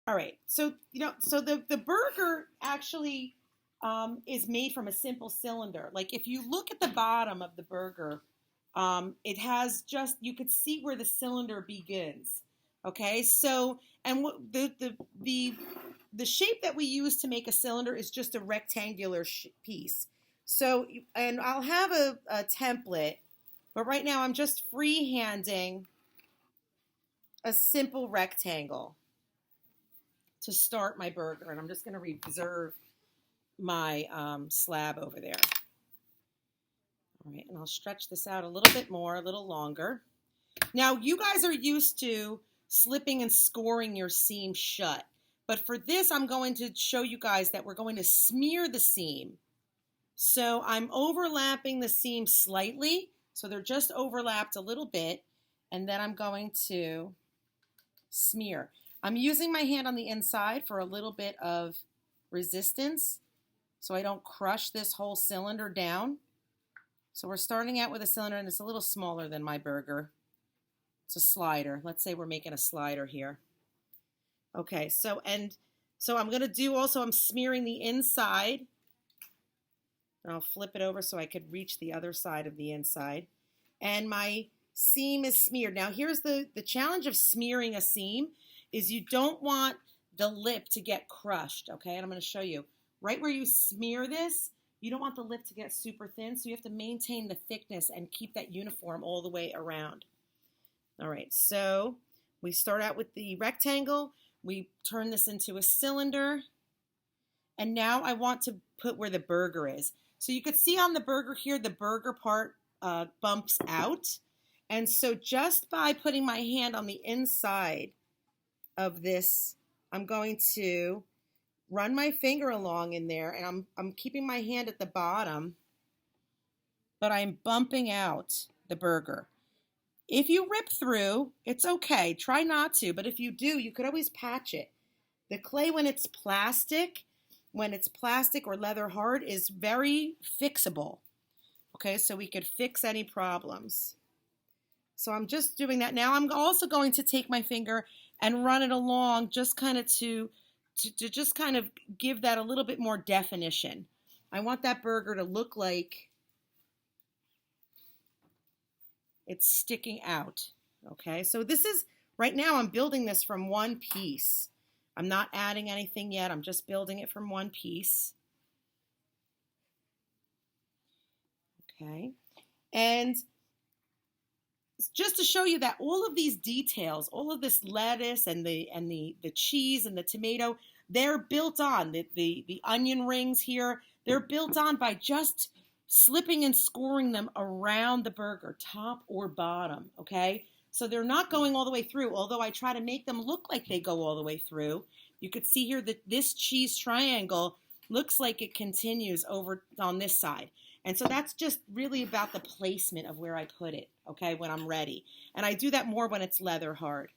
All right. So, so the burger actually is made from a simple cylinder. Like if you look at the bottom of the burger, it has just, you could see where the cylinder begins. Okay. So, and what the shape that we use to make a cylinder is just a rectangular piece. So, and I'll have a template, but right now I'm just freehanding a simple rectangle to start my burger. And I'm just going to reserve my slab over there. All right, and I'll stretch this out a little bit more, a little longer. Now, you guys are used to slipping and scoring your seam shut. But for this, I'm going to show you guys that we're going to smear the seam. So I'm overlapping the seam slightly. So they're just overlapped a little bit. And then I'm going to smear. I'm using my hand on the inside for a little bit of resistance so I don't crush this whole cylinder down. So we're starting out with a cylinder, and it's a little smaller than my burger. It's a slider. Let's say we're making a slider here. Okay, so I'm going to do also, I'm smearing the inside. And I'll flip it over so I could reach the other side of the inside. And my seam is smeared. Now here's the challenge of smearing a seam is you don't want the lip to get crushed, okay? And I'm going to show you. Right where you smear this, you don't want the lip to get super thin, so you have to maintain the thickness and keep that uniform all the way around. All right, so we start out with the rectangle. We turn this into a cylinder. And now I want to put where the burger is. So you could see on the burger here, the burger part bumps out. And so just by putting my hand on the inside of this, I'm going to run my finger along in there, and I'm keeping my hand at the bottom, but I'm bumping out the burger. If you rip through, it's okay. Try not to, but if you do, you could always patch it. The clay, when it's plastic or leather hard, is very fixable. Okay, so we could fix any problems. So I'm just doing that. Now I'm also going to take my finger and run it along just kind of to just kind of give that a little bit more definition. I want that burger to look like it's sticking out. Okay, so this is, right now I'm building this from one piece. I'm not adding anything yet. I'm just building it from one piece. Okay, and just to show you that all of these details, all of this lettuce and the cheese and the tomato, they're built on. The onion rings here, they're built on by just slipping and scoring them around the burger, top or bottom, okay? So they're not going all the way through, although I try to make them look like they go all the way through. You could see here that this cheese triangle looks like it continues over on this side. And so that's just really about the placement of where I put it, okay, when I'm ready. And I do that more when it's leather hard.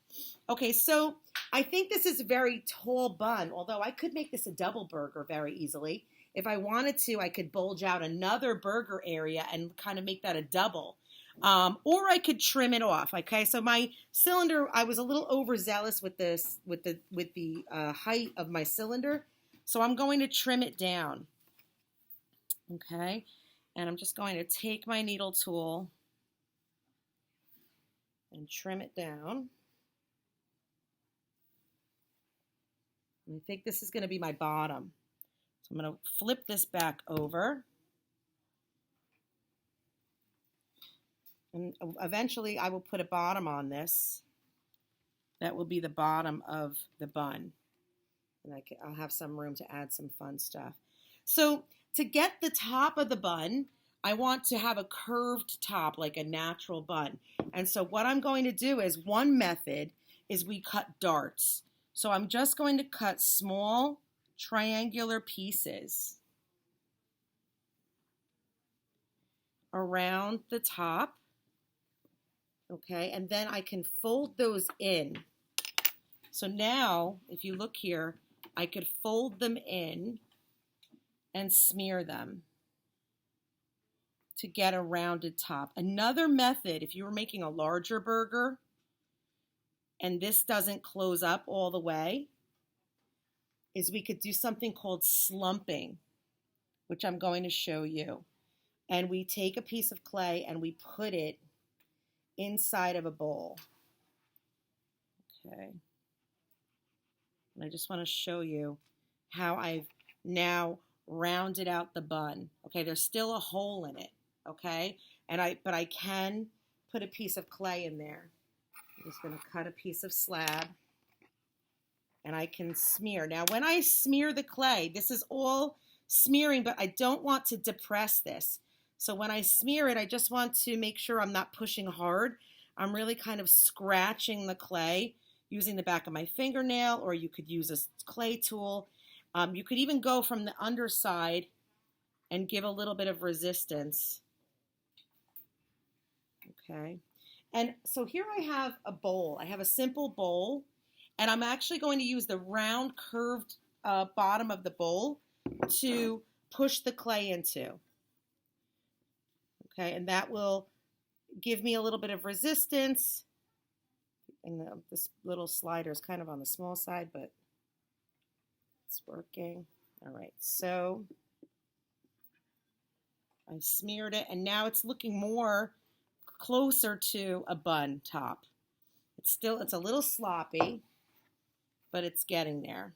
Okay, so I think this is a very tall bun, although I could make this a double burger very easily. If I wanted to, I could bulge out another burger area and kind of make that a double. Or I could trim it off, okay? So my cylinder, I was a little overzealous with this, with the height of my cylinder. So I'm going to trim it down, okay? And I'm just going to take my needle tool and trim it down. And I think this is going to be my bottom. So I'm going to flip this back over. And eventually I will put a bottom on this. That will be the bottom of the bun. And I'll have some room to add some fun stuff. So to get the top of the bun, I want to have a curved top like a natural bun. And so what I'm going to do is, one method is we cut darts. So I'm just going to cut small triangular pieces around the top. Okay, and then I can fold those in. So now, if you look here, I could fold them in and smear them to get a rounded top. Another method, if you were making a larger burger and this doesn't close up all the way, is we could do something called slumping, which I'm going to show you. And we take a piece of clay and we put it inside of a bowl. Okay. And I just want to show you how I've now rounded out the bun. Okay, there's still a hole in it. Okay, but I can put a piece of clay in there. I'm just going to cut a piece of slab and I can smear. Now, when I smear the clay, this is all smearing, but I don't want to depress this. So when I smear it, I just want to make sure I'm not pushing hard. I'm really kind of scratching the clay using the back of my fingernail, or you could use a clay tool. You could even go from the underside and give a little bit of resistance. Okay. And so here I have a bowl. I have a simple bowl, and I'm actually going to use the round curved bottom of the bowl to push the clay into. Okay, and that will give me a little bit of resistance. And this little slider is kind of on the small side, but it's working. All right, so I smeared it, and now it's looking more closer to a bun top. It's a little sloppy, but it's getting there.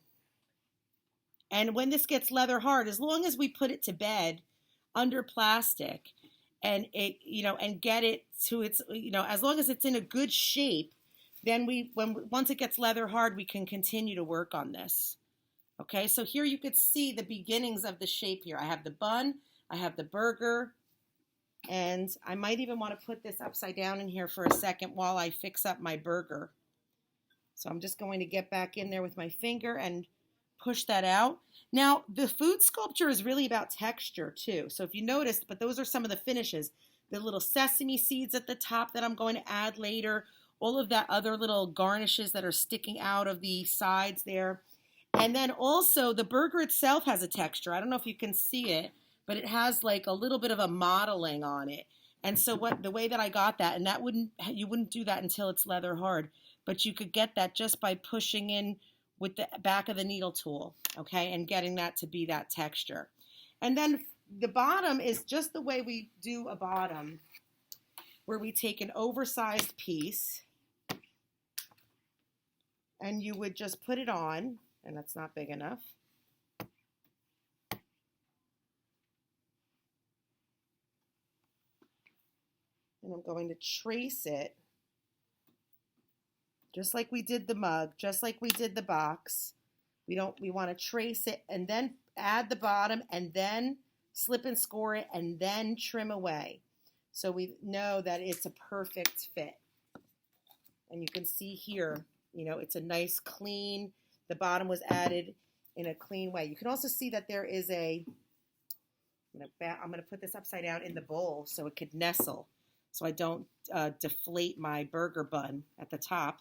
And when this gets leather hard, as long as we put it to bed under plastic and and get it to its, as long as it's in a good shape, then once it gets leather hard, we can continue to work on this. Okay, so here you could see the beginnings of the shape here. I have the bun, I have the burger, and I might even want to put this upside down in here for a second while I fix up my burger. So I'm just going to get back in there with my finger and push that out. Now, the food sculpture is really about texture too. So if you noticed, but those are some of the finishes. The little sesame seeds at the top that I'm going to add later, all of that other little garnishes that are sticking out of the sides there. And then also the burger itself has a texture. I don't know if you can see it, but it has like a little bit of a modeling on it. And so the way that I got that, and you wouldn't do that until it's leather hard, but you could get that just by pushing in with the back of the needle tool, okay, and getting that to be that texture. And then the bottom is just the way we do a bottom, where we take an oversized piece and you would just put it on, and that's not big enough. And I'm going to trace it just like we did the mug, just like we did the box. We want to trace it and then add the bottom and then slip and score it and then trim away. So we know that it's a perfect fit. And you can see here, it's a nice clean, the bottom was added in a clean way. You can also see that there is I'm going to put this upside down in the bowl so it could nestle, so I don't deflate my burger bun at the top.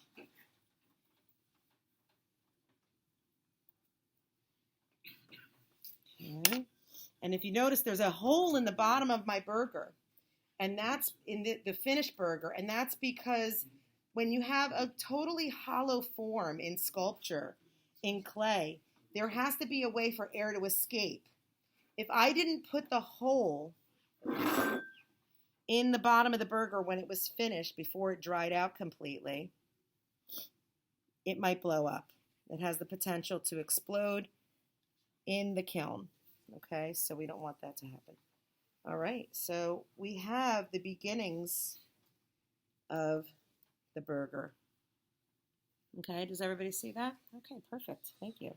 Okay. And if you notice, there's a hole in the bottom of my burger, and that's in the finished burger, and that's because when you have a totally hollow form in sculpture, in clay, there has to be a way for air to escape. If I didn't put the hole in the bottom of the burger when it was finished, before it dried out completely, it might blow up. It has the potential to explode in the kiln. Okay, so we don't want that to happen. All right, so we have the beginnings of the burger. Okay, does everybody see that? Okay, perfect. Thank you.